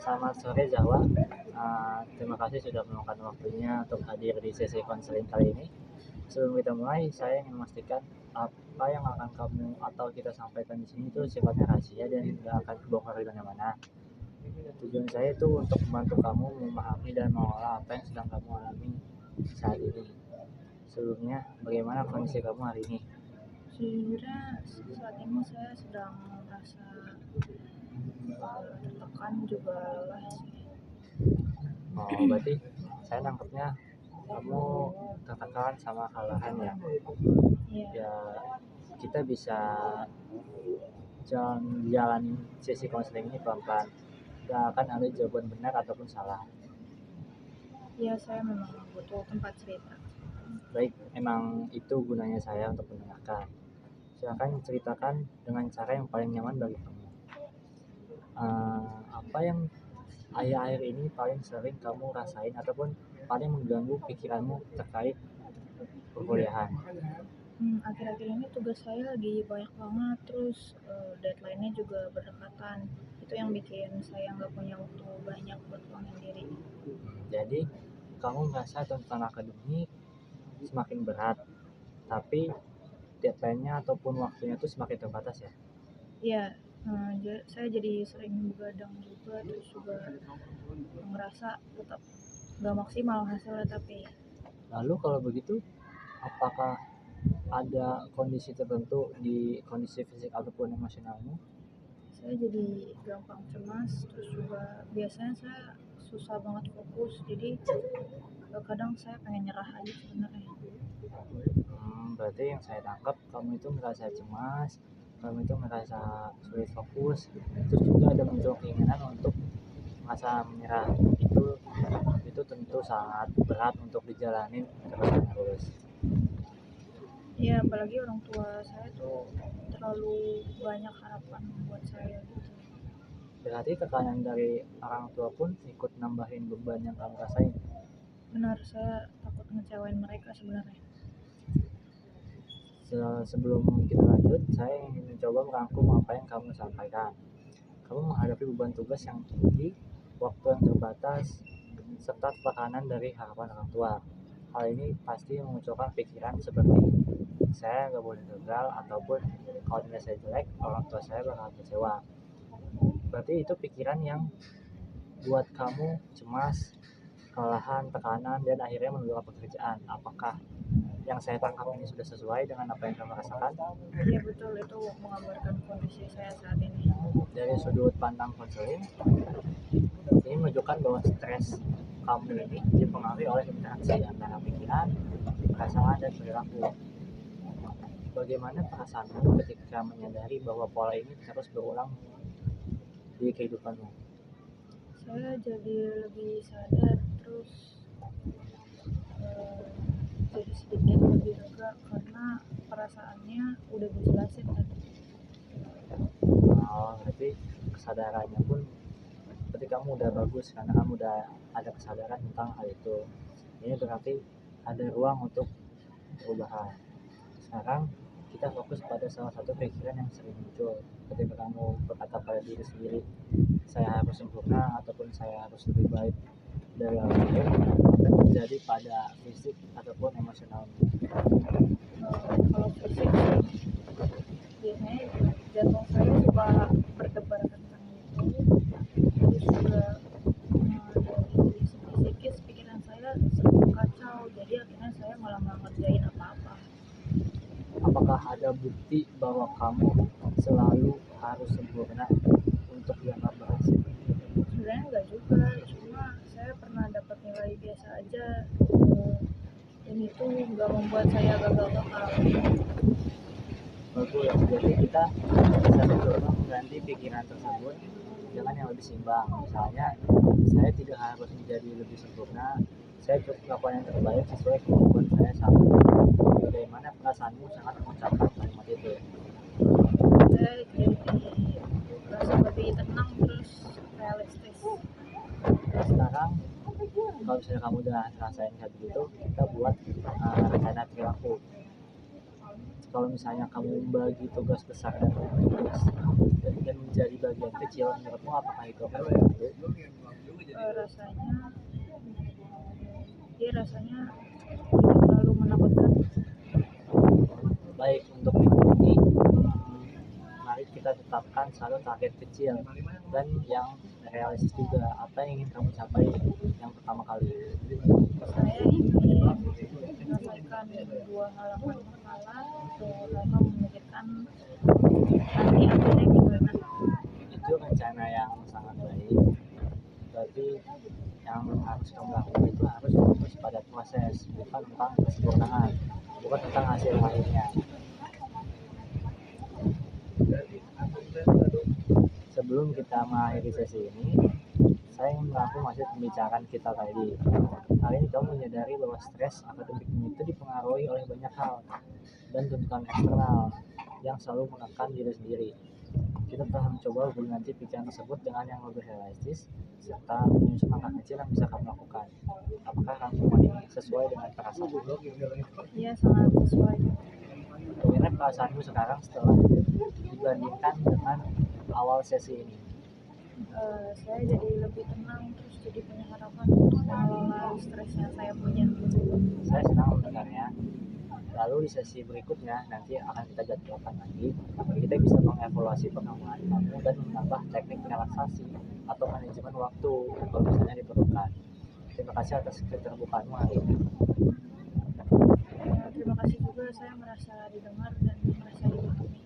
Selamat sore Zahwa. Terima kasih sudah meluangkan waktunya untuk hadir di sesi konseling kali ini. Sebelum kita mulai, saya ingin memastikan apa yang akan kamu atau kita sampaikan di sini itu sifatnya rahasia dan tidak akan kebongkar di mana-mana. Tujuan saya itu untuk membantu kamu memahami dan mengolah apa yang sedang kamu alami saat ini. Sebelumnya, bagaimana kondisi kamu hari ini? Sejujurnya saat ini saya sedang merasa tertekan juga lelah sih. Oh, berarti saya nangkepnya kamu tertekan sama kelelahan ya. Iya, Ya, kita bisa jalan sesi konseling ini pelan-pelan. Gak akan ada jawaban benar ataupun salah. iya saya memang butuh tempat cerita. Baik, emang itu gunanya saya untuk mendengarkan. Silakan ceritakan dengan cara yang paling nyaman bagi kamu. Apa yang akhir-akhir ini paling sering kamu rasain ataupun paling mengganggu pikiranmu terkait perkuliahan? Akhir-akhir ini tugas saya lagi banyak banget, terus deadline-nya juga berdekatan. Itu yang bikin saya nggak punya waktu banyak buat ngembangin diri. Jadi, kamu merasa tuntutan akademik semakin berat, tapi deadline-nya ataupun waktunya itu semakin terbatas ya? Iya, saya jadi sering begadang juga, terus juga ngerasa tetap nggak maksimal hasilnya. Tapi Lalu kalau begitu, apakah ada kondisi tertentu di kondisi fisik ataupun emosionalmu? saya jadi gampang cemas, terus juga biasanya saya susah banget fokus, jadi kadang saya pengen nyerah aja sebenarnya. Berarti yang saya tangkap kamu itu merasa cemas, kamu itu merasa sulit fokus, terus juga ada muncul keinginan untuk merasa menyerah. Itu tentu sangat berat untuk dijalanin terus. Ya apalagi orang tua saya tuh terlalu banyak harapan buat saya gitu. Berarti tekanan dari orang tua pun ikut nambahin beban yang kamu rasain. Benar, saya takut ngecewain mereka sebenarnya. Sebelum kita lanjut, saya ingin mencoba merangkum apa yang kamu sampaikan. Kamu menghadapi beban tugas yang tinggi, waktu yang terbatas, serta tekanan dari harapan orang tua. Hal ini pasti memunculkan pikiran seperti saya nggak boleh gagal ataupun kalau nilai saya jelek orang tua saya bakal kecewa. Berarti itu pikiran yang buat kamu cemas, kelelahan, tekanan, dan akhirnya menunda pekerjaan. Apakah yang saya tangkap ini sudah sesuai dengan apa yang kamu rasakan? Iya betul, itu menggambarkan kondisi saya saat ini. Dari sudut pandang konseling, ini menunjukkan bahwa stres kamu ini dipengaruhi oleh interaksi antara pikiran, perasaan, dan perilaku. Bagaimana perasaanmu ketika menyadari bahwa pola ini terus berulang di kehidupanmu? Saya jadi lebih sadar, terus jadi sedikit lebih lega karena perasaannya udah dijelasin tadi. Berarti kesadarannya pun berarti kamu udah bagus karena kamu udah ada kesadaran tentang hal itu. Ini berarti ada ruang untuk perubahan. Sekarang kita fokus pada salah satu pikiran yang sering muncul ketika kamu berkata pada diri sendiri, saya harus sempurna ataupun saya harus lebih baik dari orang lain, dan terjadi pada fisik ataupun emosional. Kalau fisik sih biasanya jantung saya suka berdebar kencang gitu, terus juga dari segi psikis pikiran saya sering kacau, jadi akhirnya saya malah nggak ngerjain apa-apa. Apakah ada bukti bahwa kamu selalu harus sempurna untuk dianggap berhasil? Sebenarnya nggak juga, cuma saya pernah dapat nilai biasa aja, dan itu nggak membuat saya gagal-gagal. Bagus, jadi kita bisa mencoba mengganti pikiran tersebut dengan yang lebih seimbang. Misalnya, saya tidak harus menjadi lebih sempurna, saya cukup melakukan yang terbaik sesuai kemampuan saya saat ini. Bagaimana perasaanmu saat mengucapkan kalimat itu? Saya jadi merasa lebih tenang, terus realistis. Sekarang, kalau misalnya kamu udah ngerasain kayak begitu, kita buat rencana perilaku. kalau misalnya kamu bagi tugas besar dan menjadi bagian kecil, menurutmu apakah itu akan membantu? Rasanya rasanya tidak terlalu menakutkan. Baik, untuk minggu ini, mari kita tetapkan selalu target kecil dan yang realistis juga. Apa yang ingin kamu capai yang pertama kali? Saya ingin menyelesaikan 2 halaman makalah tanpa memikirkan nanti akhirnya gimana. Itu rencana yang sangat baik. Berarti yang harus kamu lakukan itu harus fokus pada proses, bukan tentang kesempurnaan, bukan tentang hasil akhirnya. Sebelum kita mengakhiri sesi ini, saya ingin merangkum hasil pembicaraan kita tadi. Hari ini kamu menyadari bahwa stres akademikmu itu dipengaruhi oleh banyak hal dan tuntutan eksternal yang selalu menekan diri sendiri. Kita telah mencoba berganti pikiran tersebut dengan yang lebih realistis serta menyusun langkah kecil yang bisa kamu lakukan. Apakah rangkuman ini sesuai dengan perasaanmu? Iya, sangat sesuai. Bagaimana perasaanmu sekarang setelah dibandingkan dengan awal sesi ini? Saya jadi lebih tenang, terus jadi punya harapan untuk mengelola stres yang saya punya. Saya senang mendengarnya. Lalu di sesi berikutnya nanti akan kita jadwalkan lagi. Kita bisa mengevaluasi perkembangan kamu dan menambah teknik relaksasi atau manajemen waktu kalau misalnya diperlukan. Terima kasih atas keterbukaanmu hari ini. Terima kasih juga, saya merasa didengar dan merasa dipahami.